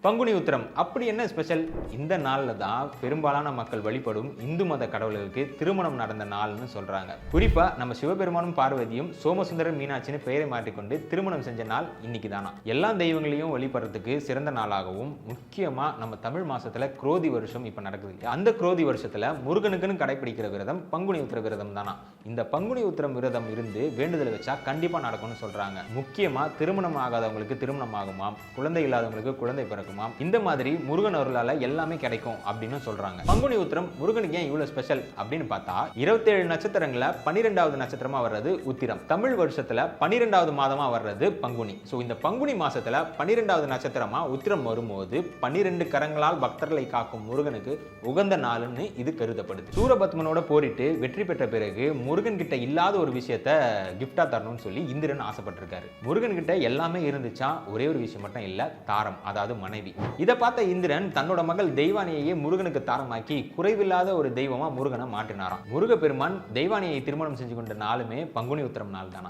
பங்குனி உத்திரம் அப்படி என்ன ஸ்பெஷல்? இந்த நாள்ல தான் பெரும்பாலான மக்கள் வழிபடும் இந்து மத கடவுள்களுக்கு திருமணம் நடந்த நாள்னு சொல்றாங்க. குறிப்பா நம்ம சிவபெருமானும் பார்வதியும் சோமசுந்தரர் மீனாட்சின்னு பெயரை மாற்றிக்கொண்டு திருமணம் செஞ்ச நாள் இன்னைக்கு தானா. எல்லா தெய்வங்களையும் வழிபடுறதுக்கு சிறந்த நாளாகவும், முக்கியமா நம்ம தமிழ் மாசத்துல குரோதி வருஷம் இப்ப நடக்குது இல்லையா, அந்த குரோதி வருஷத்துல முருகனுக்குன்னு கடைபிடிக்கிற விரதம் பங்குனி உத்திர விரதம் தானா. இந்த பங்குனி உத்திரம் விரதம் இருந்து வேண்டுதல் வச்சா கண்டிப்பா நடக்கும்னு சொல்றாங்க. முக்கியமா திருமணம் ஆகாதவங்களுக்கு திருமணம் ஆகுமாம், குழந்தை இல்லாதவங்களுக்கு குழந்தை பிறக்குமாம், இந்த மாதிரி முருகன் அருளால எல்லாமே கிடைக்கும் அப்படின்னு சொல்றாங்க. பங்குனி உத்திரம் முருகனுக்கு ஏன் இவ்வளவு ஸ்பெஷல் அப்படின்னு பார்த்தா, 27 நட்சத்திரங்கள 12வது நட்சத்திரமா வர்றது உத்திரம். தமிழ் வருஷத்துல 12வது மாதமா வர்றது பங்குனி. சோ இந்த பங்குனி மாசத்துல 12வது நட்சத்திரமா உத்திரம் வரும்போது 12 கரங்களால் பக்தர்களை காக்கும் முருகனுக்கு உகந்த நாள்னு இது கருதப்படுது. சூரபத்மனோட போரிட்டு வெற்றி பெற்ற பிறகு முருகன் கிட்ட இல்லாத ஒரு விஷயத்த கிஃப்டா தரணும்னு சொல்லி இந்திரன் ஆசைப்பட்டிருக்காரு. முருகன் கிட்ட எல்லாமே இருந்துச்சா, ஒரே ஒரு விஷயம் மட்டும் இல்ல, தாரம், அதாவது மனைவி. இதை பார்த்த இந்திரன் தன்னோட மகள் தெய்வானியையே முருகனுக்கு தாரமாக்கி குறைவில்லாத ஒரு தெய்வமா முருகனை மாற்றினாராம். முருக பெருமான் தெய்வானியை திருமணம் செஞ்சு கொண்ட நாளுமே பங்குனி உத்திரம் நாள் தானா.